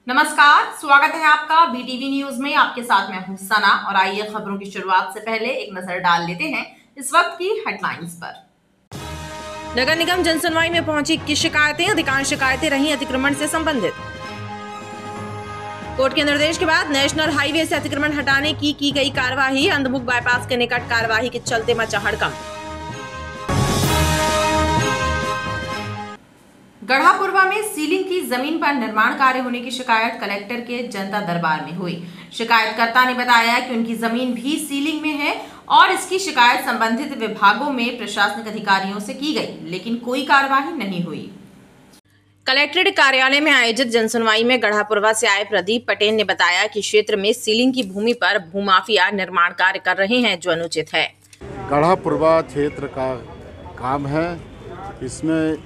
नमस्कार, स्वागत है आपका बीटीवी न्यूज में। आपके साथ मैं हूं सना और आइए खबरों की शुरुआत से पहले एक नजर डाल लेते हैं इस वक्त की हेडलाइंस पर। नगर निगम जनसुनवाई में पहुंची 21 शिकायतें, अधिकांश शिकायतें रहीं अतिक्रमण से संबंधित। कोर्ट के निर्देश के बाद नेशनल हाईवे से अतिक्रमण हटाने की गई कार्यवाही, अंधमुख बाईपास के निकट कार्यवाही के चलते मचा हड़कंप। गढ़ापुरवा में सीलिंग की जमीन पर निर्माण कार्य होने की शिकायत कलेक्टर के जनता दरबार में हुई। शिकायतकर्ता ने बताया कि उनकी जमीन भी सीलिंग में है और इसकी शिकायत संबंधित विभागों में प्रशासनिक अधिकारियों से की गई, लेकिन कोई कार्यवाही नहीं हुई। कलेक्ट्रेट कार्यालय में आयोजित जनसुनवाई में गढ़ापुरवा से आए प्रदीप पटेल ने बताया कि क्षेत्र में सीलिंग की भूमि पर भूमाफिया निर्माण कार्य कर रहे हैं, जो अनुचित है। गढ़ापुरवा क्षेत्र का काम है, इसमें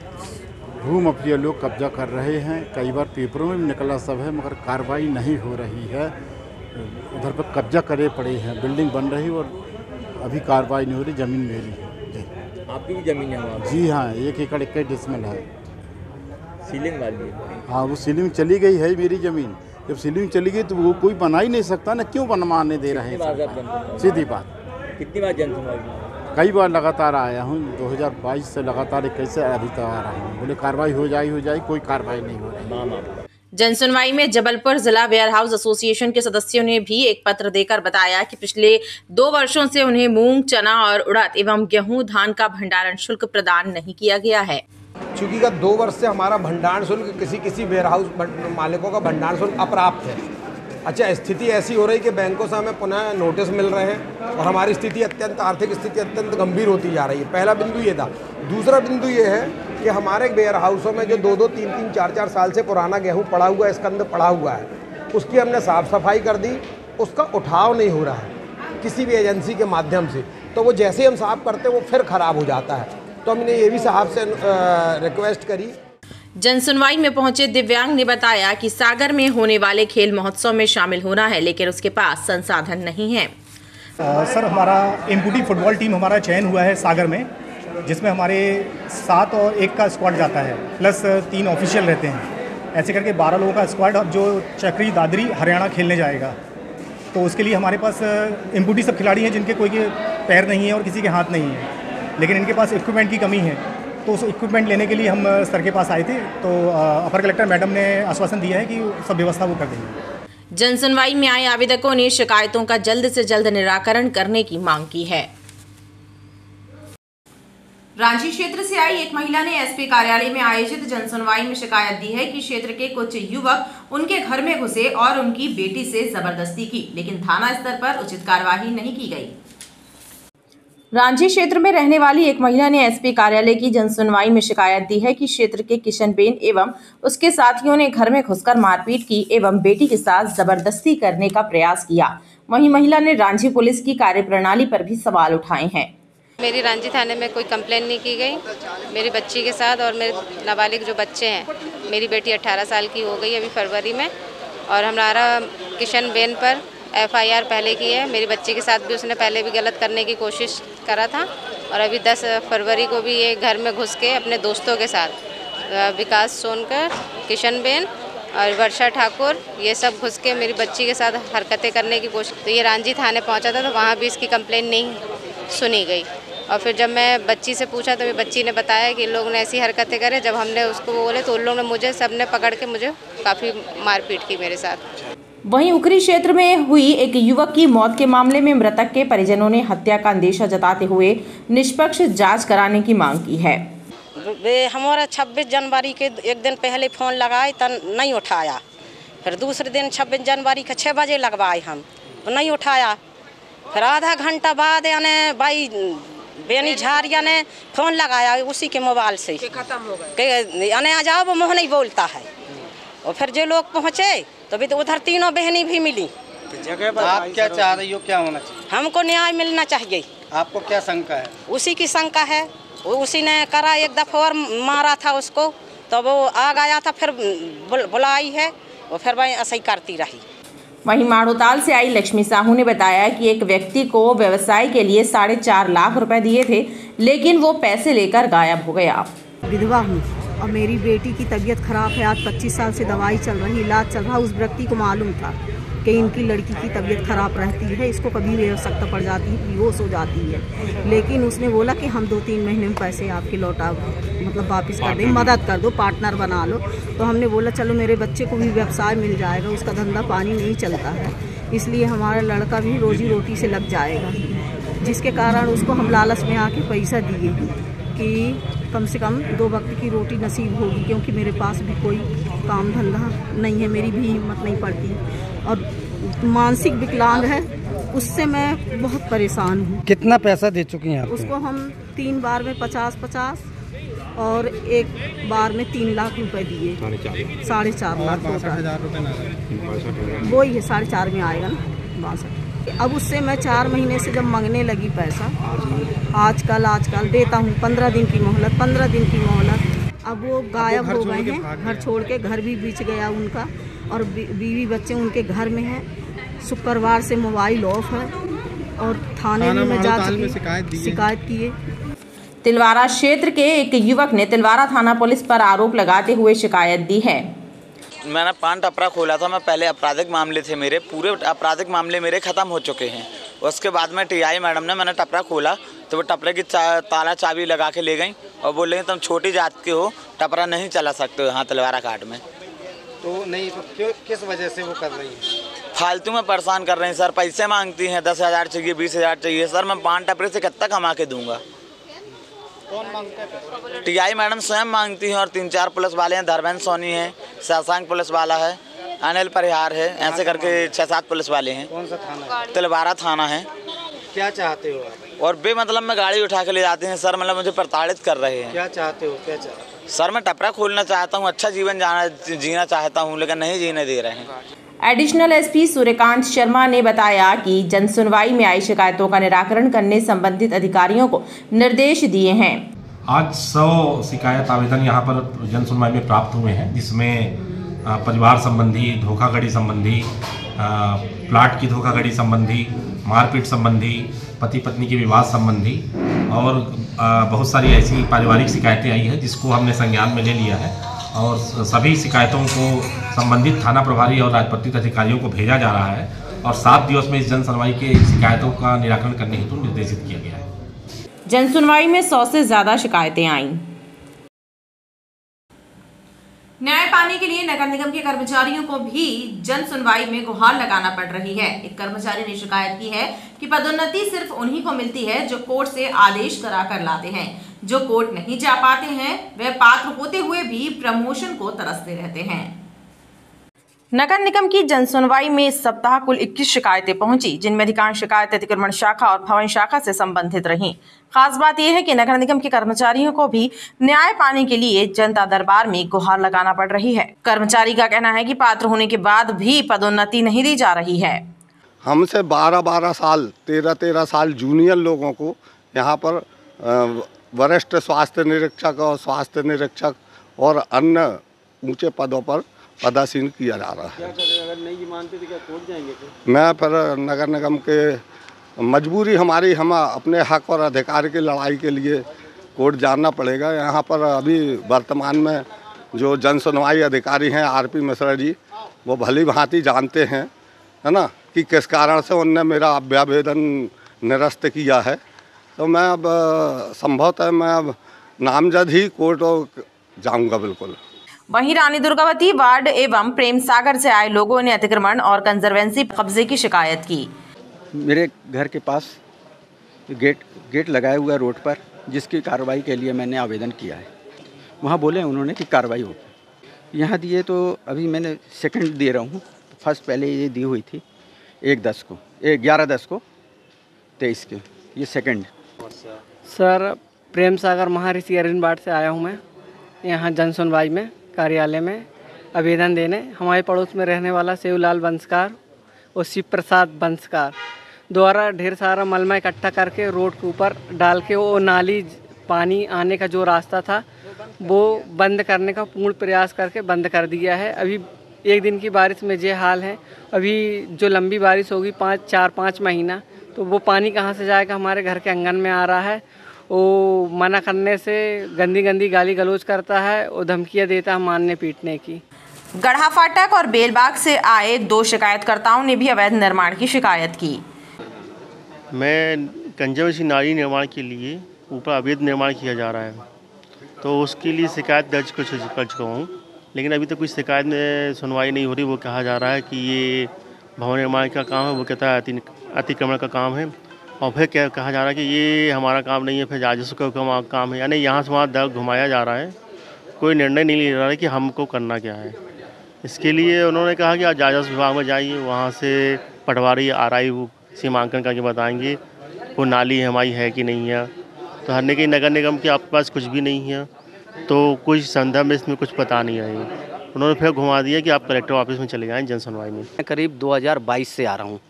भूमाफिया लोग कब्जा कर रहे हैं। कई बार पेपरों में भी निकला सब है, मगर कार्रवाई नहीं हो रही है। उधर पर कब्जा करे पड़े हैं, बिल्डिंग बन रही और अभी कार्रवाई नहीं हो रही। ज़मीन मेरी है। आपकी भी ज़मीन है वहाँ? जी हाँ, 1 एकड़ 21 डिसमिल है। सीलिंग वाली है? हाँ, वो सीलिंग चली गई है मेरी ज़मीन। जब सीलिंग चली गई तो वो कोई बना ही नहीं सकता ना, क्यों बनवाने दे रहे हैं? सीधी बात। कितनी बार जनसुनवाई? कई बार लगातार आया हूँ, 2022 से लगातार कैसे अभी तक आ रहा हूँ। बोले कार्रवाई हो जाए, कोई कार्रवाई नहीं हो रही। जनसुनवाई में जबलपुर जिला वेयर हाउस एसोसिएशन के सदस्यों ने भी एक पत्र देकर बताया कि पिछले 2 वर्षों से उन्हें मूंग, चना और उड़द एवं गेहूं, धान का भंडारण शुल्क प्रदान नहीं किया गया है। चूँकि 2 वर्ष से हमारा भंडारण शुल्क किसी वेयर हाउस मालिकों का भंडारण शुल्क अप्राप्त है। अच्छा, स्थिति ऐसी हो रही कि बैंकों से हमें पुनः नोटिस मिल रहे हैं और हमारी स्थिति आर्थिक स्थिति अत्यंत गंभीर होती जा रही है। पहला बिंदु ये था। दूसरा बिंदु ये है कि हमारे वेयर हाउसों में जो 2-2, 3-3, 4-4 साल से पुराना गेहूं पड़ा हुआ है, इसके अंदर पड़ा हुआ है, उसकी हमने साफ़ सफाई कर दी। उसका उठाव नहीं हो रहा है किसी भी एजेंसी के माध्यम से, तो वो जैसे ही हम साफ़ करते हैं वो फिर ख़राब हो जाता है। तो हमने ये भी साहब से रिक्वेस्ट करी। जनसुनवाई में पहुंचे दिव्यांग ने बताया कि सागर में होने वाले खेल महोत्सव में शामिल होना है, लेकिन उसके पास संसाधन नहीं है। सर, हमारा एमपुटी फुटबॉल टीम हमारा चयन हुआ है सागर में, जिसमें हमारे 7 और 1 का स्क्वाड जाता है, प्लस 3 ऑफिशियल रहते हैं। ऐसे करके 12 लोगों का स्क्वाड अब जो चक्री दादरी हरियाणा खेलने जाएगा। तो उसके लिए हमारे पास एमपुटी सब खिलाड़ी हैं जिनके कोई के पैर नहीं है और किसी के हाथ नहीं है, लेकिन इनके पास इक्विपमेंट की कमी है। तो उस इक्विपमेंट लेने के लिए हम सर के पास आए थे, तो अपर कलेक्टर मैडम ने आश्वासन दिया है कि सब व्यवस्था वो कर देंगे। जनसुनवाई में आए आवेदकों ने शिकायतों का जल्द से जल्द निराकरण करने की मांग की है। रांची क्षेत्र से आई एक महिला ने एसपी कार्यालय में आयोजित जनसुनवाई में शिकायत दी है कि क्षेत्र के कुछ युवक उनके घर में घुसे और उनकी बेटी से जबरदस्ती की, लेकिन थाना स्तर पर उचित कार्यवाही नहीं की गई। रांची क्षेत्र में रहने वाली एक महिला ने एसपी कार्यालय की जनसुनवाई में शिकायत दी है कि क्षेत्र के किशनबेन एवं उसके साथियों ने घर में घुसकर मारपीट की एवं बेटी के साथ जबरदस्ती करने का प्रयास किया। वहीं महिला ने रांची पुलिस की कार्यप्रणाली पर भी सवाल उठाए हैं। मेरी रांची थाने में कोई कंप्लेन नहीं की गई मेरी बच्ची के साथ, और मेरे नाबालिग जो बच्चे हैं, मेरी बेटी 18 साल की हो गई अभी फरवरी में, और हमारा किशनबेन पर FIR पहले की है। मेरी बच्ची के साथ भी उसने पहले भी गलत करने की कोशिश करा था, और अभी 10 फरवरी को भी ये घर में घुस के अपने दोस्तों के साथ विकास सोनकर, किशनबेन और वर्षा ठाकुर, ये सब घुस के मेरी बच्ची के साथ हरकतें करने की कोशिश। तो ये रांची थाने पहुंचा था, तो वहाँ भी इसकी कंप्लेन नहीं सुनी गई। और फिर जब मैं बच्ची से पूछा तो मेरी बच्ची ने बताया कि इन लोगों ने ऐसी हरकतें करे। जब हमने उसको बोले तो उन लोगों ने मुझे सबने पकड़ के मुझे काफ़ी मारपीट की मेरे साथ। वहीं उखरी क्षेत्र में हुई एक युवक की मौत के मामले में मृतक के परिजनों ने हत्या का अंदेशा जताते हुए निष्पक्ष जांच कराने की मांग की है। वे हमारा 26 जनवरी के एक दिन पहले फ़ोन लगाए तो नहीं उठाया, फिर दूसरे दिन 26 जनवरी के 6 बजे लगवाए हम, नहीं उठाया। फिर आधा घंटा बाद यानी भाई बेनी झारिया ने फ़ोन लगाया उसी के मोबाइल से, खत्म हो गए यानी आ जाओ, वो मुँह नहीं बोलता है। और फिर जो लोग पहुँचे तो भी तो उधर 3 बहनी भी मिली। जगह आप क्या चाह रही हो, क्या होना चाहिए? हमको न्याय मिलना चाहिए। आपको क्या शंका है? उसी की शंका है, उसी ने करा, एक दफ़ा और मारा था उसको, तो वो आ गया था, फिर बुलाई है, और फिर वही ऐसे ही करती रही। वहीं माड़ोताल से आई लक्ष्मी साहू ने बताया कि एक व्यक्ति को व्यवसाय के लिए 4.5 लाख रुपए दिए थे, लेकिन वो पैसे लेकर गायब हो गया। विधवा हूँ, और मेरी बेटी की तबीयत ख़राब है। आज 25 साल से दवाई चल रही, इलाज चल रहा। उस व्यक्ति को मालूम था कि इनकी लड़की की तबीयत ख़राब रहती है, इसको कभी भी आवश्यकता पड़ जाती है, बेहोश हो जाती है। लेकिन उसने बोला कि हम 2-3 महीने में पैसे आपके लौटा मतलब वापस कर दें, मदद कर दो, पार्टनर बना लो। तो हमने बोला चलो मेरे बच्चे को भी व्यवसाय मिल जाएगा, उसका धंधा पानी नहीं चलता है, इसलिए हमारा लड़का भी रोजी रोटी से लग जाएगा। जिसके कारण उसको हम लालच में आके पैसा दिए कि कम से कम 2 वक्त की रोटी नसीब होगी, क्योंकि मेरे पास भी कोई काम धंधा नहीं है, मेरी भी हिम्मत नहीं पड़ती और मानसिक विकलांग है, उससे मैं बहुत परेशान हूँ। कितना पैसा दे चुकी हैं आप? उसको हम 3 बार में 50-50 और 1 बार में 3 लाख रुपए दिए, 4.5 लाख। 62,000 रुपये वो ही है, 4.5 में आएगा ना 62। अब उससे मैं 4 महीने से जब मांगने लगी पैसा, आजकल देता हूँ 15 दिन की मोहलत, 15 दिन की मोहलत। अब वो गायब हो गए हैं, घर छोड़ के, घर भी बीच गया उनका और बीवी बच्चे उनके घर में हैं। शुक्रवार से मोबाइल ऑफ है और थाने में जा चुकी, शिकायत किए। तिलवारा क्षेत्र के एक युवक ने तिलवारा थाना पुलिस पर आरोप लगाते हुए शिकायत दी है। मैंने पान टपरा खोला था, मैं पहले आपराधिक मामले थे मेरे, पूरे आपराधिक मामले मेरे ख़त्म हो चुके हैं। उसके बाद में टीआई मैडम ने मैंने टपरा खोला तो वो टपरे की ताला चाबी लगा के ले गई और बोल रही तुम छोटी जात के हो, टपरा नहीं चला सकते हो यहाँ तिलवारा घाट में। तो नहीं तो क्यों, किस वजह से वो कर रही है? फालतू में परेशान कर रहे हैं सर, पैसे मांगती हैं, 10,000 चाहिए, 20,000 चाहिए। सर मैं पान टपरे से कितना कमा के दूंगा? कौन मांगता है? टीआई मैडम स्वयं मांगती हैं और 3-4 पुलिस वाले हैं, धर्मेंद्र सोनी है, शशांक पुलिस वाला है, अनिल परिहार है, ऐसे करके 6-7 पुलिस वाले हैं। कौन सा थाना है? तिलवारा थाना है। क्या चाहते हो आप? और बेमतलब में गाड़ी उठा के ले जाते हैं सर, मतलब मुझे प्रताड़ित कर रहे हैं। क्या चाहते हो, क्या चाहते हो? सर मैं टपरा खोलना चाहता हूँ, अच्छा जीवन जीना चाहता हूँ, लेकिन नहीं जीने दे रहे हैं। एडिशनल एसपी सूर्यकांत शर्मा ने बताया कि जन सुनवाई में आई शिकायतों का निराकरण करने संबंधित अधिकारियों को निर्देश दिए हैं। आज 100 शिकायत आवेदन यहाँ पर जन सुनवाई में प्राप्त हुए हैं, जिसमें परिवार संबंधी, धोखाधड़ी संबंधी, प्लाट की धोखाधड़ी संबंधी, मारपीट संबंधी, पति पत्नी के विवाद संबंधी और बहुत सारी ऐसी पारिवारिक शिकायतें आई हैं, जिसको हमने संज्ञान में ले लिया है और सभी शिकायतों को संबंधित थाना प्रभारी और राजपत्रित अधिकारियों को भेजा जा रहा है और 7 दिवस में इस जन सुनवाई के शिकायतों का निराकरण करने हेतु निर्देशित किया गया है। जन सुनवाई में 100 से ज़्यादा शिकायतें आईं। न्याय पाने के लिए नगर निगम के कर्मचारियों को भी जन सुनवाई में गुहार लगाना पड़ रही है। एक कर्मचारी ने शिकायत की है कि पदोन्नति सिर्फ उन्हीं को मिलती है जो कोर्ट से आदेश करा कर लाते हैं। जो कोर्ट नहीं जा पाते हैं वह पात्र होते हुए भी प्रमोशन को तरसते रहते हैं। नगर निगम की जन सुनवाई में इस सप्ताह कुल 21 शिकायतें पहुंची, जिनमें अधिकांश शिकायतें अतिक्रमण शाखा और भवन शाखा से संबंधित रहीं। खास बात यह है कि नगर निगम के कर्मचारियों को भी न्याय पाने के लिए जनता दरबार में गुहार लगाना पड़ रही है। कर्मचारी का कहना है कि पात्र होने के बाद भी पदोन्नति नहीं दी जा रही है। हमसे 12-12 साल, 13-13 साल जूनियर लोगों को यहाँ पर वरिष्ठ स्वास्थ्य निरीक्षक और स्वास्थ्य निरीक्षक और अन्य ऊंचे पदों पर पदासीन किया जा रहा है। अगर नहीं मानते तो क्या कोर्ट जाएंगे? मैं फिर नगर निगम के मजबूरी हमारी, हम अपने हक और अधिकार की लड़ाई के लिए कोर्ट जाना पड़ेगा। यहाँ पर अभी वर्तमान में जो जन सुनवाई अधिकारी हैं आरपी मिश्रा जी, वो भली भांति जानते हैं, है ना, कि किस कारण से उनने मेरा अभ्यावेदन निरस्त किया है। तो मैं अब संभवतः मैं अब नामजद ही कोर्ट जाऊँगा बिल्कुल। वहीं रानी दुर्गावती वार्ड एवं प्रेम सागर से आए लोगों ने अतिक्रमण और कंजर्वेंसी कब्जे की शिकायत की। मेरे घर के पास गेट लगाया हुआ रोड पर, जिसकी कार्रवाई के लिए मैंने आवेदन किया है। वहाँ बोले उन्होंने कि कार्रवाई होगी। यहाँ दिए तो अभी मैंने सेकंड दे रहा हूँ। फर्स्ट पहले ये दी हुई थी 11/10 को 23 के, ये सेकंड। सर प्रेम सागर महाऋषि अरविंद वार्ड से आया हूँ मैं यहाँ जन सुनवाई में कार्यालय में आवेदन देने। हमारे पड़ोस में रहने वाला सेवलाल बंसकार और शिव प्रसाद बंसकार द्वारा ढेर सारा मलमा इकट्ठा करके रोड के ऊपर डाल के वो नाली पानी आने का जो रास्ता था वो बंद करने का पूर्ण प्रयास करके बंद कर दिया है। अभी 1 दिन की बारिश में ये हाल है। अभी जो लंबी बारिश होगी 4-5 महीना, तो वो पानी कहाँ से जाएगा? हमारे घर के आंगन में आ रहा है वो मना करने से गंदी गंदी गाली गलौज करता है और धमकियाँ देता है मारने पीटने की। गढ़ा फाटक और बेलबाग से आए 2 शिकायतकर्ताओं ने भी अवैध निर्माण की शिकायत की। मैं कंजरवेशन नाली निर्माण के लिए ऊपर अवैध निर्माण किया जा रहा है, तो उसके लिए शिकायत दर्ज कर चुका हूँ, लेकिन अभी तक कोई शिकायत में सुनवाई नहीं हो रही। वो कहा जा रहा है कि ये भवन निर्माण का काम है, वो कहता है अतिक्रमण का काम है, और फिर क्या कहा जा रहा है कि ये हमारा काम नहीं है, फिर राजस्व का काम है। यानी यहाँ से वहाँ दर घुमाया जा रहा है, कोई निर्णय नहीं ले रहा है कि हमको करना क्या है। इसके लिए उन्होंने कहा कि आप राजस्व विभाग में जाइए, वहाँ से पटवारी RI वो सीमांकन करके बताएंगे वो नाली हमारी है कि नहीं है। तो हर ने कहीं नगर निगम के आपके पास कुछ भी नहीं है, तो कुछ संदर्भ में इसमें कुछ पता नहीं है। उन्होंने फिर घुमा दिया कि आप कलेक्टर ऑफिस में चले जाएँ जन सुनवाई में। मैं करीब 2022 से आ रहा हूँ,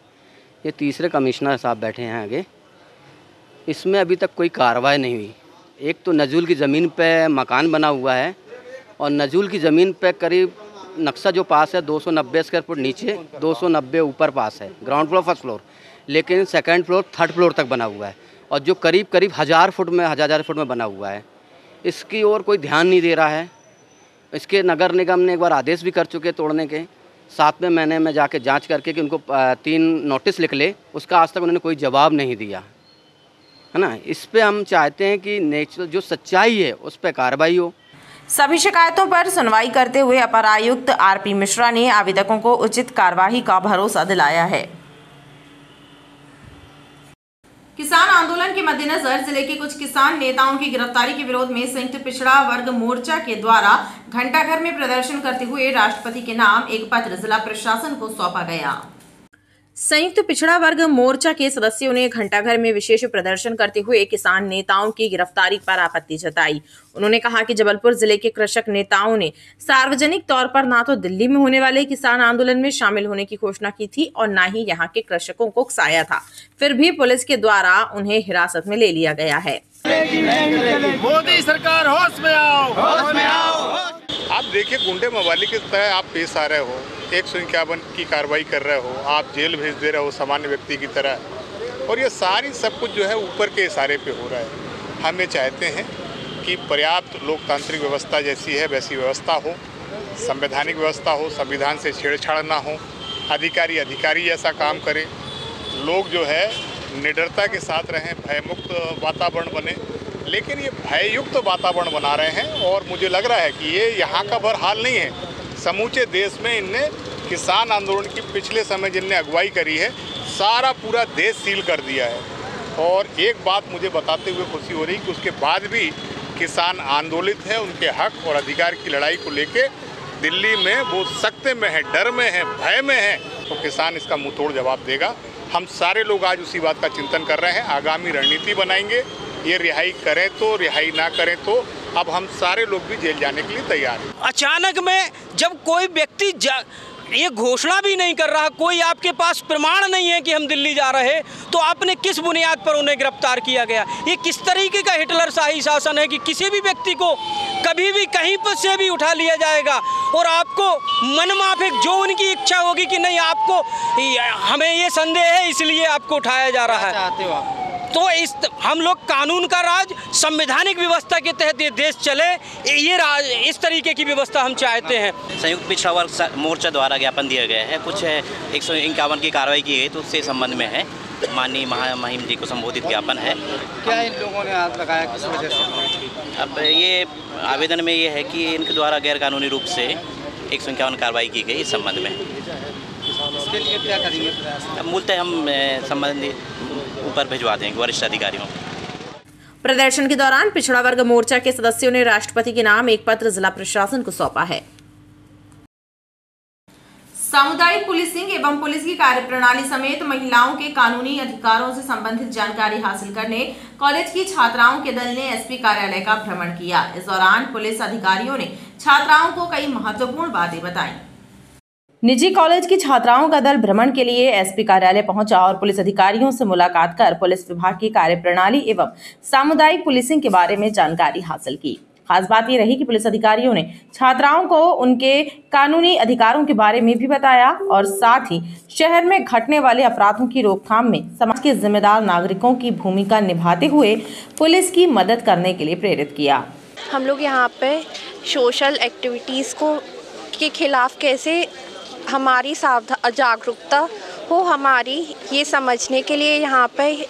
ये तीसरे कमिश्नर साहब बैठे हैं आगे। इसमें अभी तक कोई कार्रवाई नहीं हुई। एक तो नजूल की ज़मीन पे मकान बना हुआ है, और नजूल की ज़मीन पे करीब नक्शा जो पास है 290 स्क्वायर फुट नीचे, 290 ऊपर पास है, ग्राउंड फ्लोर फर्स्ट फ्लोर, लेकिन सेकंड फ्लोर थर्ड फ्लोर तक बना हुआ है, और जो करीब 1000 फुट में बना हुआ है। इसकी ओर कोई ध्यान नहीं दे रहा है। इसके नगर निगम ने एक बार आदेश भी कर चुके तोड़ने के, साथ में मैं जाके जांच करके कि उनको 3 नोटिस लिख ले, उसका आज तक उन्होंने कोई जवाब नहीं दिया है ना। इस पे हम चाहते हैं कि नेचुरल जो सच्चाई है उस पर कार्रवाई हो। सभी शिकायतों पर सुनवाई करते हुए अपर आयुक्त RP मिश्रा ने आवेदकों को उचित कार्यवाही का भरोसा दिलाया है। किसान आंदोलन के मद्देनजर जिले के कुछ किसान नेताओं की गिरफ्तारी के विरोध में संयुक्त पिछड़ा वर्ग मोर्चा के द्वारा घंटाघर में प्रदर्शन करते हुए राष्ट्रपति के नाम एक पत्र जिला प्रशासन को सौंपा गया। संयुक्त पिछड़ा वर्ग मोर्चा के सदस्यों ने घंटाघर में विशेष प्रदर्शन करते हुए किसान नेताओं की गिरफ्तारी पर आपत्ति जताई। उन्होंने कहा कि जबलपुर जिले के कृषक नेताओं ने सार्वजनिक तौर पर ना तो दिल्ली में होने वाले किसान आंदोलन में शामिल होने की घोषणा की थी और ना ही यहाँ के कृषकों को उकसाया था, फिर भी पुलिस के द्वारा उन्हें हिरासत में ले लिया गया है। मोदी सरकार होश में आओ, होश में आओ। आप देखिए गुंडे मवाली की तरह आप पेश आ रहे हो, 151 की कार्रवाई कर रहे हो, आप जेल भेज दे रहे हो सामान्य व्यक्ति की तरह, और ये सारी सब कुछ जो है ऊपर के इशारे पे हो रहा है। हम ये चाहते हैं कि पर्याप्त लोकतांत्रिक व्यवस्था जैसी है वैसी व्यवस्था हो, संवैधानिक व्यवस्था हो, संविधान से छेड़छाड़ ना हो, अधिकारी जैसा काम करें, लोग जो है निडरता के साथ रहें, भयमुक्त वातावरण बने। लेकिन ये भययुक्त वातावरण बना रहे हैं, और मुझे लग रहा है कि ये यहाँ का बहरहाल नहीं है, समूचे देश में इनने किसान आंदोलन की पिछले समय जिनने अगुवाई करी है, सारा पूरा देश सील कर दिया है। और एक बात मुझे बताते हुए खुशी हो रही कि उसके बाद भी किसान आंदोलित है, उनके हक और अधिकार की लड़ाई को लेके दिल्ली में वो सकते में है, डर में है, भय में है, तो किसान इसका मुँह तोड़ जवाब देगा। हम सारे लोग आज उसी बात का चिंतन कर रहे हैं, आगामी रणनीति बनाएंगे। ये रिहाई करें तो, रिहाई ना करें तो, अब हम सारे लोग भी जेल जाने के लिए तैयार हैं। अचानक में जब कोई व्यक्ति ये घोषणा भी नहीं कर रहा, कोई आपके पास प्रमाण नहीं है कि हम दिल्ली जा रहे, तो आपने किस बुनियाद पर उन्हें गिरफ्तार किया गया? ये किस तरीके का हिटलर शाही शासन है कि किसी भी व्यक्ति को कभी भी कहीं पर से भी उठा लिया जाएगा, और आपको मनमाफिक जो उनकी इच्छा होगी कि नहीं, आपको हमें ये संदेह है इसलिए आपको उठाया जा रहा है। चाहते हो आप? तो हम लोग कानून का राज, संवैधानिक व्यवस्था के तहत ये देश चले, ये इस तरीके की व्यवस्था हम चाहते हैं। संयुक्त पिछड़ा वर्ग मोर्चा द्वारा ज्ञापन दिया गया है, कुछ 151 की कार्रवाई की गई, तो उससे संबंध में है, माननीय महामहिम जी को संबोधित ज्ञापन है। क्या इन लोगों ने हाथ लगाया, किस वजह से? अब ये आवेदन में ये है कि इनके द्वारा गैर कानूनी रूप से 151 कार्रवाई की गई इस संबंध में। इसके लिए क्या करेंगे प्रयास? अब मूलतः हम संबंधित ऊपर भिजवा देंगे वरिष्ठ अधिकारियों। प्रदर्शन के दौरान पिछड़ा वर्ग मोर्चा के सदस्यों ने राष्ट्रपति के नाम एक पत्र जिला प्रशासन को सौंपा है। सामुदायिक पुलिसिंग एवं पुलिस की कार्यप्रणाली समेत महिलाओं के कानूनी अधिकारों से संबंधित जानकारी हासिल करने कॉलेज की छात्राओं के दल ने SP कार्यालय का भ्रमण किया। इस दौरान पुलिस अधिकारियों ने छात्राओं को कई महत्वपूर्ण बातें बताई। निजी कॉलेज की छात्राओं का दल भ्रमण के लिए SP कार्यालय पहुंचा और पुलिस अधिकारियों से मुलाकात कर पुलिस विभाग की कार्यप्रणाली एवं सामुदायिक पुलिसिंग के बारे में जानकारी हासिल की। खास बात ये रही कि पुलिस अधिकारियों ने छात्राओं को उनके कानूनी अधिकारों के बारे में भी बताया और साथ ही शहर में घटने वाले अपराधों की रोकथाम में समाज के जिम्मेदार नागरिकों की भूमिका निभाते हुए पुलिस की मदद करने के लिए प्रेरित किया। हम लोग यहाँ पे सोशल एक्टिविटीज़ के खिलाफ कैसे हमारी जागरूकता हो, हमारी ये समझने के लिए यहाँ पे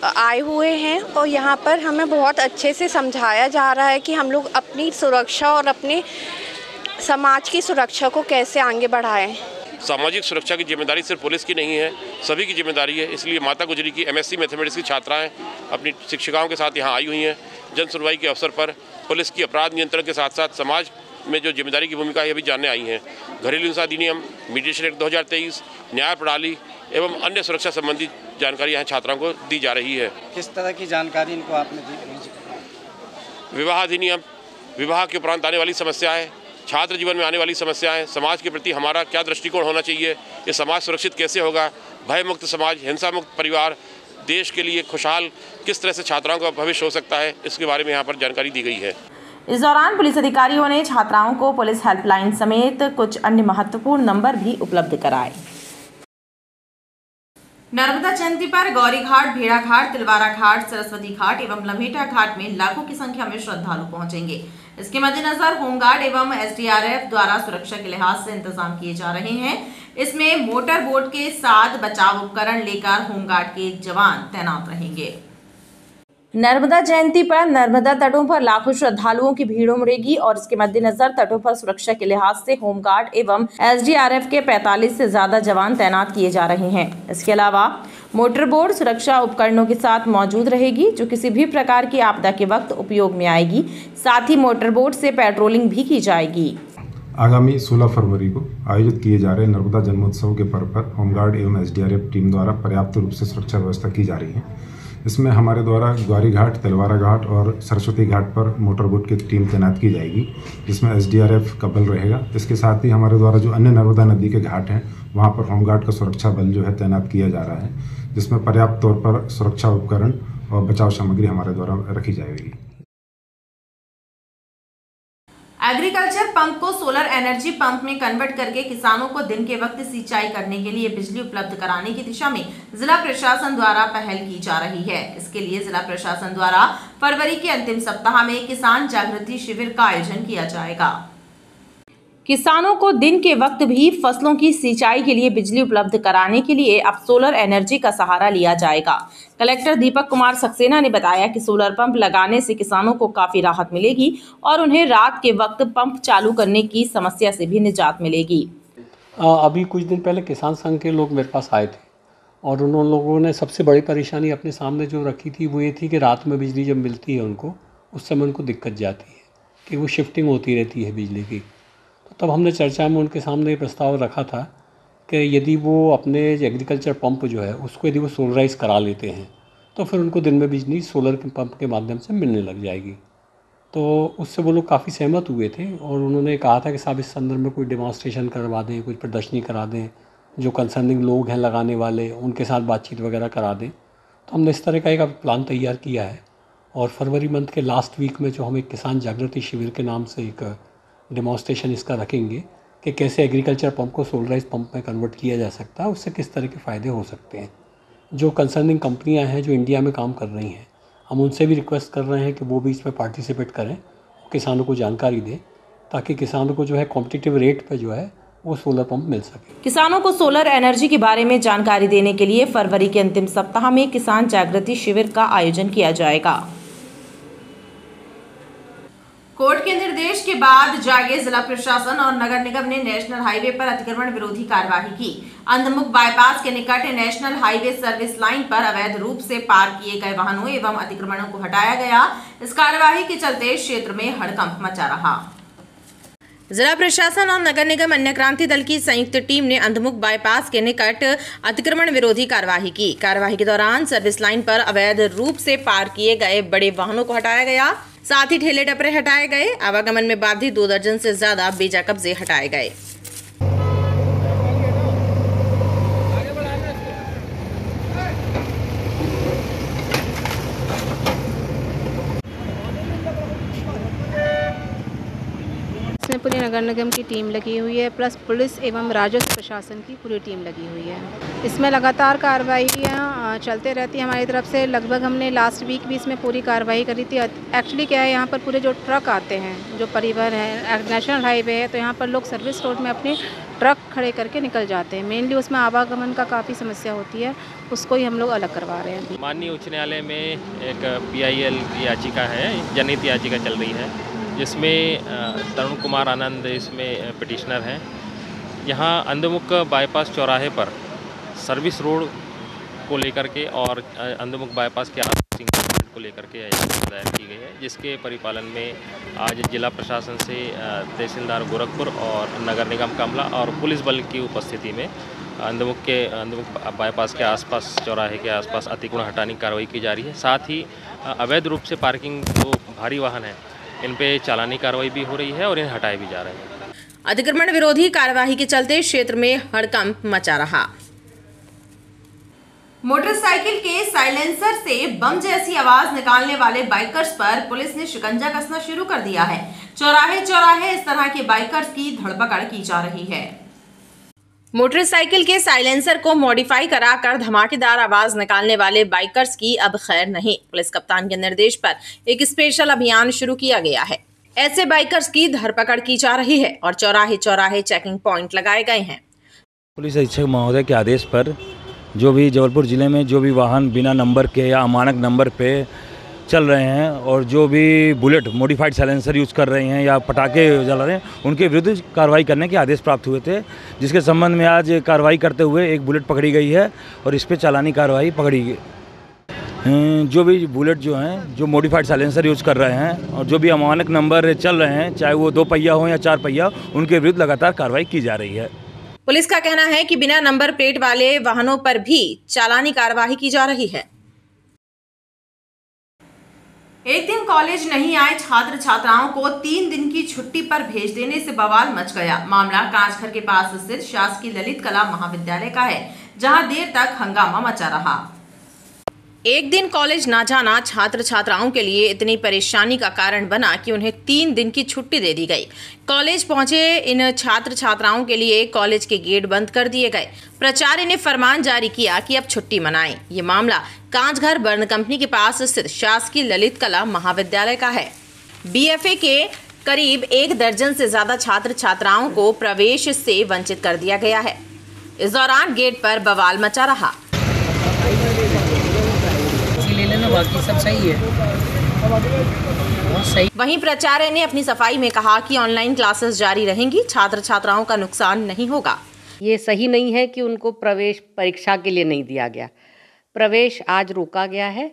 आए हुए हैं और यहाँ पर हमें बहुत अच्छे से समझाया जा रहा है कि हम लोग अपनी सुरक्षा और अपने समाज की सुरक्षा को कैसे आगे बढ़ाएं। सामाजिक सुरक्षा की जिम्मेदारी सिर्फ पुलिस की नहीं है, सभी की जिम्मेदारी है। इसलिए माता गुजरी की MSc मैथमेटिक्स की छात्राएं अपनी शिक्षिकाओं के साथ यहाँ आई हुई हैं। जन सुनवाई के अवसर पर पुलिस की अपराध नियंत्रण के साथ साथ समाज में जो जिम्मेदारी की भूमिका है अभी जानने आई हैं। घरेलू हिंसा अधिनियम, मीडिएशन एक्ट 2023, न्याय प्रणाली एवं अन्य सुरक्षा संबंधी जानकारी यहाँ छात्राओं को दी जा रही है। किस तरह की जानकारी इनको आपने दी? विवाह अधिनियम, विवाह के उपरांत आने वाली समस्याएं, छात्र जीवन में आने वाली समस्याएं, समाज के प्रति हमारा क्या दृष्टिकोण होना चाहिए, ये समाज सुरक्षित कैसे होगा, भय मुक्त समाज, हिंसा मुक्त परिवार, देश के लिए खुशहाल किस तरह से छात्राओं का भविष्य हो सकता है, इसके बारे में यहाँ पर जानकारी दी गई है। इस दौरान पुलिस अधिकारियों ने छात्राओं को पुलिस हेल्पलाइन समेत कुछ अन्य महत्वपूर्ण नंबर भी उपलब्ध कराए। नर्मदा जयंती पर गौरी घाट, भेड़ा घाट, तिलवारा घाट, सरस्वती घाट एवं लम्हेटा घाट में लाखों की संख्या में श्रद्धालु पहुंचेंगे। इसके मद्देनजर होमगार्ड एवं SDRF द्वारा सुरक्षा के लिहाज से इंतजाम किए जा रहे हैं। इसमें मोटर बोट के साथ बचाव उपकरण लेकर होमगार्ड के जवान तैनात रहेंगे। नर्मदा जयंती पर नर्मदा तटों पर लाखों श्रद्धालुओं की भीड़ उमड़ेगी और इसके मद्देनजर तटों पर सुरक्षा के लिहाज से होमगार्ड एवं SDRF के 45 से ज्यादा जवान तैनात किए जा रहे हैं। इसके अलावा मोटर बोट सुरक्षा उपकरणों के साथ मौजूद रहेगी जो किसी भी प्रकार की आपदा के वक्त उपयोग में आएगी। साथ ही मोटर बोट से पेट्रोलिंग भी की जाएगी। आगामी 16 फरवरी को आयोजित किए जा रहे नर्मदा जन्मोत्सव के पर्व पर होमगार्ड एवं SDRF टीम द्वारा पर्याप्त रूप से सुरक्षा व्यवस्था की जा रही है। इसमें हमारे द्वारा गौरी घाट, तिलवारा घाट और सरस्वती घाट पर मोटर बोट की टीम तैनात की जाएगी, जिसमें SDRF का बल रहेगा। इसके साथ ही हमारे द्वारा जो अन्य नर्मदा नदी के घाट हैं वहाँ पर होमगार्ड का सुरक्षा बल जो है तैनात किया जा रहा है, जिसमें पर्याप्त तौर पर सुरक्षा उपकरण और बचाव सामग्री हमारे द्वारा रखी जाएगी। एग्रीकल्चर पंप को सोलर एनर्जी पंप में कन्वर्ट करके किसानों को दिन के वक्त सिंचाई करने के लिए बिजली उपलब्ध कराने की दिशा में जिला प्रशासन द्वारा पहल की जा रही है। इसके लिए जिला प्रशासन द्वारा फरवरी के अंतिम सप्ताह में किसान जागृति शिविर का आयोजन किया जाएगा। किसानों को दिन के वक्त भी फसलों की सिंचाई के लिए बिजली उपलब्ध कराने के लिए अब सोलर एनर्जी का सहारा लिया जाएगा। कलेक्टर दीपक कुमार सक्सेना ने बताया कि सोलर पंप लगाने से किसानों को काफी राहत मिलेगी और उन्हें रात के वक्त पंप चालू करने की समस्या से भी निजात मिलेगी। अभी कुछ दिन पहले किसान संघ के लोग मेरे पास आए थे और उन लोगों ने सबसे बड़ी परेशानी अपने सामने जो रखी थी वो ये थी कि रात में बिजली जब मिलती है उनको, उस समय उनको दिक्कत जाती है कि वो शिफ्टिंग होती रहती है बिजली की। तब हमने चर्चा में उनके सामने ये प्रस्ताव रखा था कि यदि वो अपने एग्रीकल्चर पंप जो है उसको यदि वो सोलराइज करा लेते हैं तो फिर उनको दिन में बिजली सोलर के पंप के माध्यम से मिलने लग जाएगी। तो उससे वो लोग काफ़ी सहमत हुए थे और उन्होंने कहा था कि साहब इस संदर्भ में कोई डेमॉन्स्ट्रेशन करवा दें, कोई प्रदर्शनी करा दें, जो कंसर्निंग लोग हैं लगाने वाले उनके साथ बातचीत वगैरह करा दें। तो हमने इस तरह का एक प्लान तैयार किया है और फरवरी मंथ के लास्ट वीक में जो हम एक किसान जागृति शिविर के नाम से एक डेमॉन्स्ट्रेशन इसका रखेंगे कि कैसे एग्रीकल्चर पंप को सोलराइज पंप में कन्वर्ट किया जा सकता है, उससे किस तरह के फ़ायदे हो सकते हैं। जो कंसर्निंग कंपनियां हैं जो इंडिया में काम कर रही हैं, हम उनसे भी रिक्वेस्ट कर रहे हैं कि वो भी इसमें पार्टिसिपेट करें, किसानों को जानकारी दें ताकि किसानों को जो है कॉम्पिटिटिव रेट पे जो है वो सोलर पंप मिल सके। किसानों को सोलर एनर्जी के बारे में जानकारी देने के लिए फरवरी के अंतिम सप्ताह में किसान जागृति शिविर का आयोजन किया जाएगा। कोर्ट के निर्देश के बाद जागे जिला प्रशासन और नगर निगम ने नेशनल हाईवे पर अतिक्रमण विरोधी कार्यवाही की। अंधमुख बाईपास के निकट नेशनल हाईवे सर्विस लाइन पर अवैध रूप से पार्क किए गए वाहनों एवं अतिक्रमणों को हटाया गया। इस कार्यवाही के चलते क्षेत्र में हड़कंप मचा रहा। जिला प्रशासन और नगर निगम अन्य क्रांति दल की संयुक्त टीम ने अंधमुख बाईपास के निकट अतिक्रमण विरोधी कार्यवाही की। कार्यवाही के दौरान सर्विस लाइन पर अवैध रूप से पार्क किए गए बड़े वाहनों को हटाया गया, साथ ही ठेले टपरे हटाए गए। आवागमन में बाधित 2 दर्जन से ज्यादा बेजा कब्जे हटाए गए। नगर निगम की टीम लगी हुई है, प्लस पुलिस एवं राजस्व प्रशासन की पूरी टीम लगी हुई है। इसमें लगातार कार्रवाइयाँ चलते रहती हैं हमारी तरफ से। लगभग हमने लास्ट वीक भी इसमें पूरी कार्रवाई करी थी। एक्चुअली क्या है, यहाँ पर पूरे जो ट्रक आते हैं, जो परिवहन है, नेशनल हाईवे है, तो यहाँ पर लोग सर्विस रोड में अपने ट्रक खड़े करके निकल जाते हैं। मेनली उसमें आवागमन का काफ़ी समस्या होती है, उसको ही हम लोग अलग करवा रहे हैं। माननीय उच्च न्यायालय में एक PIL की याचिका है, जनहित याचिका चल रही है, जिसमें तरुण कुमार आनंद इसमें पिटिशनर हैं। यहाँ अंधमुख बाईपास चौराहे पर सर्विस रोड को लेकर के और अंधमुख बाईपास के आसपास को लेकर के याचिका दायर की गई है, जिसके परिपालन में आज जिला प्रशासन से तहसीलदार गोरखपुर और नगर निगम कमला और पुलिस बल की उपस्थिति में अंधमुख बाईपास के आसपास चौराहे के आसपास अतिक्रमण हटाने की कार्रवाई की जा रही है। साथ ही अवैध रूप से पार्किंग जो भारी वाहन है, इन पे चालानी कार्रवाई भी हो रही है और इन्हें हटाए भी जा रहे हैं। अतिक्रमण विरोधी कार्यवाही के चलते क्षेत्र में हड़कंप मचा रहा। मोटरसाइकिल के साइलेंसर से बम जैसी आवाज निकालने वाले बाइकर्स पर पुलिस ने शिकंजा कसना शुरू कर दिया है। चौराहे चौराहे इस तरह के बाइकर्स की धरपकड़ की जा रही है। मोटरसाइकिल के साइलेंसर को मॉडिफाई कराकर धमाकेदार आवाज निकालने वाले बाइकर्स की अब खैर नहीं। पुलिस कप्तान के निर्देश पर एक स्पेशल अभियान शुरू किया गया है। ऐसे बाइकर्स की धरपकड़ की जा रही है और चौराहे चौराहे चेकिंग पॉइंट लगाए गए हैं। पुलिस अधीक्षक महोदय के आदेश पर जो भी जबलपुर ज़िले में जो भी वाहन बिना नंबर के या अमानक नंबर पे चल रहे हैं और जो भी बुलेट मॉडिफाइड साइलेंसर यूज़ कर रहे हैं या पटाखे जला रहे हैं, उनके विरुद्ध कार्रवाई करने के आदेश प्राप्त हुए थे, जिसके संबंध में आज कार्रवाई करते हुए एक बुलेट पकड़ी गई है और इस पर चालानी कार्रवाई पकड़ी गई। जो भी बुलेट जो हैं जो मॉडिफाइड साइलेंसर यूज़ कर रहे हैं और जो भी अमानक नंबर चल रहे हैं, चाहे वो 2 पहिया हो या 4 पहिया, उनके विरुद्ध लगातार कार्रवाई की जा रही है। पुलिस का कहना है कि बिना नंबर प्लेट वाले वाहनों पर भी चालानी कार्यवाही की जा रही है। एक दिन कॉलेज नहीं आए छात्र छात्राओं को 3 दिन की छुट्टी पर भेज देने से बवाल मच गया। मामला कांचघर के पास स्थित शासकीय ललित कला महाविद्यालय का है, जहां देर तक हंगामा मचा रहा। एक दिन कॉलेज ना जाना छात्र छात्राओं के लिए इतनी परेशानी का कारण बना कि उन्हें 3 दिन की छुट्टी दे दी गई। कॉलेज पहुंचे इन छात्र छात्राओं के लिए कॉलेज के गेट बंद कर दिए गए। प्राचार्य ने फरमान जारी किया कि अब छुट्टी मनाएं। ये मामला कांचघर बर्न कंपनी के पास स्थित शासकीय ललित कला महाविद्यालय का है। BFA के करीब 1 दर्जन से ज्यादा छात्र छात्राओं को प्रवेश से वंचित कर दिया गया है। इस दौरान गेट पर बवाल मचा रहा। बाकी सब सही है, सही। वहीं प्राचार्य ने अपनी सफाई में कहा कि ऑनलाइन क्लासेस जारी रहेंगी, छात्र छात्राओं का नुकसान नहीं होगा। ये सही नहीं है कि उनको प्रवेश परीक्षा के लिए नहीं दिया गया। प्रवेश आज रोका गया है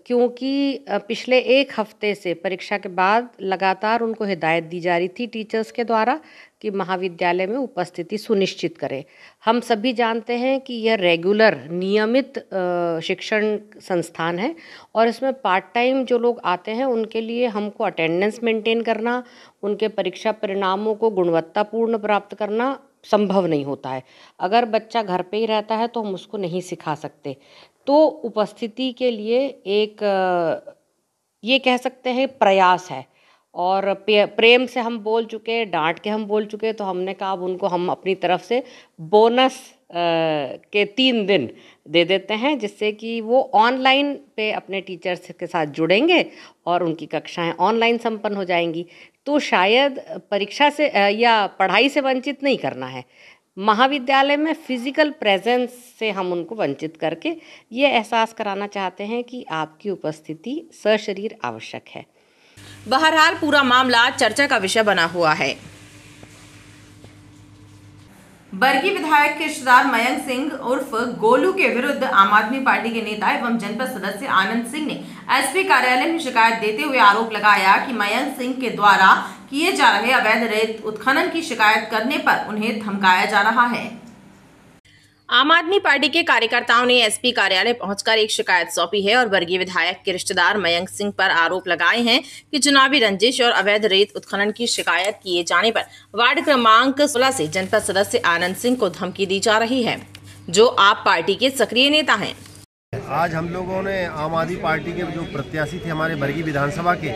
क्योंकि पिछले 1 हफ्ते से परीक्षा के बाद लगातार उनको हिदायत दी जा रही थी टीचर्स के द्वारा कि महाविद्यालय में उपस्थिति सुनिश्चित करें। हम सभी जानते हैं कि यह रेगुलर नियमित शिक्षण संस्थान है और इसमें पार्ट टाइम जो लोग आते हैं उनके लिए हमको अटेंडेंस मेंटेन करना, उनके परीक्षा परिणामों को गुणवत्तापूर्ण प्राप्त करना संभव नहीं होता है। अगर बच्चा घर पे ही रहता है तो हम उसको नहीं सिखा सकते। तो उपस्थिति के लिए एक ये कह सकते हैं प्रयास है और प्रेम से हम बोल चुके, डांट के हम बोल चुके, तो हमने कहा अब उनको हम अपनी तरफ से बोनस के 3 दिन दे देते हैं, जिससे कि वो ऑनलाइन पे अपने टीचर्स के साथ जुड़ेंगे और उनकी कक्षाएं ऑनलाइन संपन्न हो जाएंगी। तो शायद परीक्षा से या पढ़ाई से वंचित नहीं करना है, महाविद्यालय में फिजिकल प्रेजेंस से हम उनको वंचित करके ये एहसास कराना चाहते हैं कि आपकी उपस्थिति सशरीर आवश्यक है। बहरहाल पूरा मामला चर्चा का विषय बना हुआ है। बरगी विधायक के रिश्तेदार मयंक सिंह उर्फ गोलू के विरुद्ध आम आदमी पार्टी के नेता एवं जनपद सदस्य आनंद सिंह ने एसपी कार्यालय में शिकायत देते हुए आरोप लगाया कि मयंक सिंह के द्वारा किए जा रहे अवैध रेत उत्खनन की शिकायत करने पर उन्हें धमकाया जा रहा है। आम आदमी पार्टी के कार्यकर्ताओं ने एसपी कार्यालय पहुंचकर एक शिकायत सौंपी है और वर्गीय विधायक के रिश्तेदार मयंक सिंह पर आरोप लगाए हैं कि चुनावी रंजिश और अवैध रेत उत्खनन की शिकायत किए जाने पर वार्ड क्रमांक 16 से जनपद सदस्य आनंद सिंह को धमकी दी जा रही है, जो आप पार्टी के सक्रिय नेता हैं। आज हम लोगों ने आम आदमी पार्टी के जो प्रत्याशी थे हमारे बरगी विधानसभा के,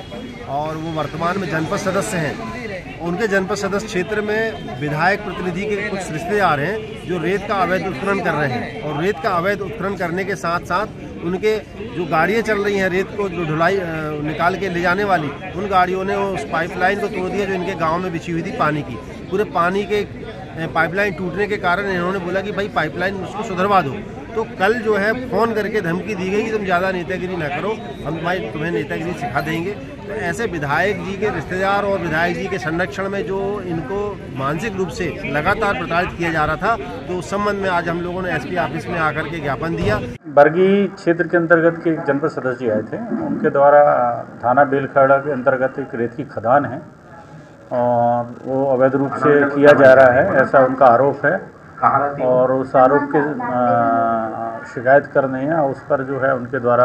और वो वर्तमान में जनपद सदस्य हैं, उनके जनपद सदस्य क्षेत्र में विधायक प्रतिनिधि के कुछ रिश्तेदार हैं जो रेत का अवैध उत्खनन कर रहे हैं, और रेत का अवैध उत्खनन करने के साथ साथ उनके जो गाड़ियाँ चल रही हैं रेत को जो ढुलाई निकाल के ले जाने वाली, उन गाड़ियों ने उस पाइपलाइन को तोड़ दिया जो इनके गाँव में बिछी हुई थी पानी की। पूरे पानी के पाइपलाइन टूटने के कारण इन्होंने बोला कि भाई पाइपलाइन उसको सुधरवा दो। तो कल जो है फ़ोन करके धमकी दी गई कि तुम ज़्यादा नेतागिरी ना करो, हम भाई तुम्हें नेतागिरी सिखा देंगे। तो ऐसे विधायक जी के रिश्तेदार और विधायक जी के संरक्षण में जो इनको मानसिक रूप से लगातार प्रताड़ित किया जा रहा था, तो उस संबंध में आज हम लोगों ने एसपी ऑफिस में आकर के ज्ञापन दिया। बरगी क्षेत्र के अंतर्गत के जनपद सदस्य आए थे, उनके द्वारा थाना बेलखड़ा के अंतर्गत एक रेत की खदान है और वो अवैध रूप से किया जा रहा है, ऐसा उनका आरोप है। और उस आरोप के शिकायत करने या उस पर जो है उनके द्वारा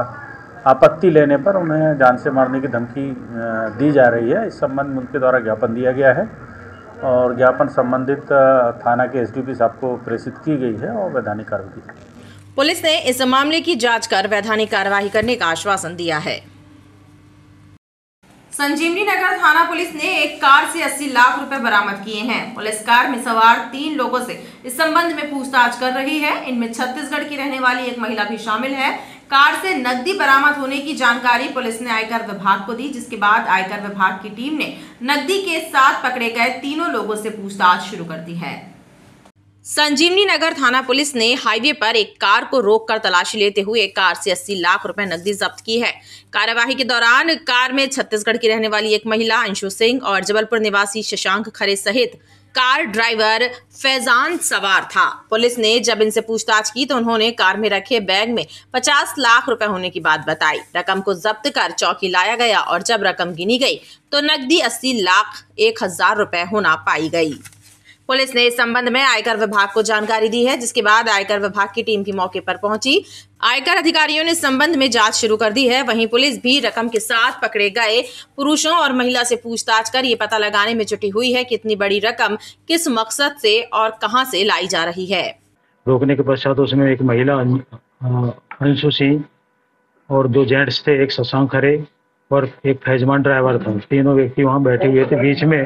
आपत्ति लेने पर उन्हें जान से मारने की धमकी दी जा रही है। इस संबंध में उनके द्वारा ज्ञापन दिया गया है और ज्ञापन संबंधित थाना के एसडीपी साहब को प्रेषित की गई है और वैधानिक कार्रवाई की। पुलिस ने इस मामले की जांच कर वैधानिक कार्रवाई करने का आश्वासन दिया है। संजीवनी नगर थाना पुलिस ने एक कार से 80 लाख रुपए बरामद किए हैं। पुलिस कार में सवार 3 लोगों से इस संबंध में पूछताछ कर रही है। इनमें छत्तीसगढ़ की रहने वाली एक महिला भी शामिल है। कार से नकदी बरामद होने की जानकारी पुलिस ने आयकर विभाग को दी, जिसके बाद आयकर विभाग की टीम ने नकदी के साथ पकड़े गए तीनों लोगों से पूछताछ शुरू कर दी है। संजीवनी नगर थाना पुलिस ने हाईवे पर एक कार को रोककर तलाशी लेते हुए एक कार से 80 लाख रुपए नकदी जब्त की है। कार्यवाही के दौरान कार में छत्तीसगढ़ की रहने वाली एक महिला अंशु सिंह और जबलपुर निवासी शशांक खरे सहित कार ड्राइवर फैजान सवार था। पुलिस ने जब इनसे पूछताछ की तो उन्होंने कार में रखे बैग में 50 लाख रुपए होने की बात बताई। रकम को जब्त कर चौकी लाया गया और जब रकम गिनी गई तो नकदी 80,01,000 रुपए होना पाई गई। पुलिस ने इस संबंध में आयकर विभाग को जानकारी दी है, जिसके बाद आयकर विभाग की टीम भी मौके पर पहुंची। आयकर अधिकारियों ने इस संबंध में जांच शुरू कर दी है। वहीं पुलिस भी रकम के साथ पकड़े गए पुरुषों और महिला से पूछताछ कर ये पता लगाने में जुटी हुई है कि इतनी बड़ी रकम किस मकसद से और कहां से लाई जा रही है। रोकने के पश्चात उसमें एक महिला अंशु सिंह और 2 जेंट्स थे, एक शशांक खरे और एक फैजमान ड्राइवर था। तीनों व्यक्ति वहाँ बैठे हुए थे। बीच में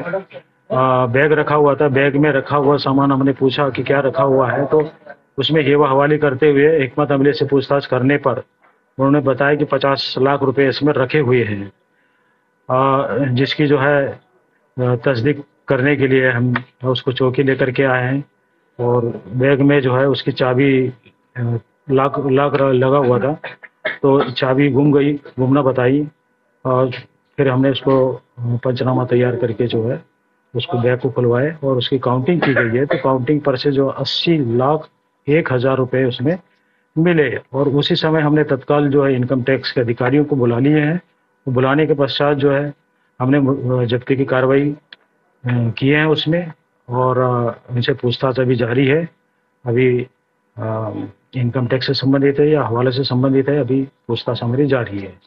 बैग रखा हुआ था। बैग में रखा हुआ सामान हमने पूछा कि क्या रखा हुआ है, तो उसमें हेवा हवाली करते हुए हिकमत अमले से पूछताछ करने पर उन्होंने बताया कि 50 लाख रुपए इसमें रखे हुए हैं, जिसकी जो है तस्दीक करने के लिए हम उसको चौकी लेकर के आए हैं। और बैग में जो है उसकी चाबी लाख लगा हुआ था, तो चाबी गुमना बताई और फिर हमने उसको पंचनामा तैयार करके जो है उसको बैग को खुलवाए और उसकी काउंटिंग की गई है। तो काउंटिंग पर से जो 80,01,000 रुपए उसमें मिले और उसी समय हमने तत्काल जो है इनकम टैक्स के अधिकारियों को बुला लिए हैं। तो बुलाने के पश्चात जो है हमने जब्ती की कार्रवाई किए हैं उसमें और इनसे पूछताछ अभी जारी है। अभी इनकम टैक्स से संबंधित है या हवाले से संबंधित है, अभी पूछताछ हमारी जारी है।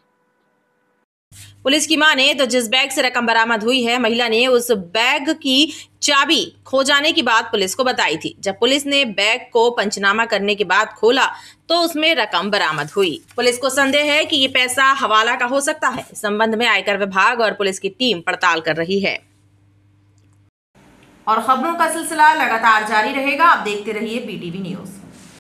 पुलिस की माने तो जिस बैग से रकम बरामद हुई है, महिला ने उस बैग की चाबी खो जाने की बात पुलिस को बताई थी। जब पुलिस ने बैग को पंचनामा करने के बाद खोला तो उसमें रकम बरामद हुई। पुलिस को संदेह है कि ये पैसा हवाला का हो सकता है। इस संबंध में आयकर विभाग और पुलिस की टीम पड़ताल कर रही है और खबरों का सिलसिला लगातार जारी रहेगा। आप देखते रहिए BTV न्यूज।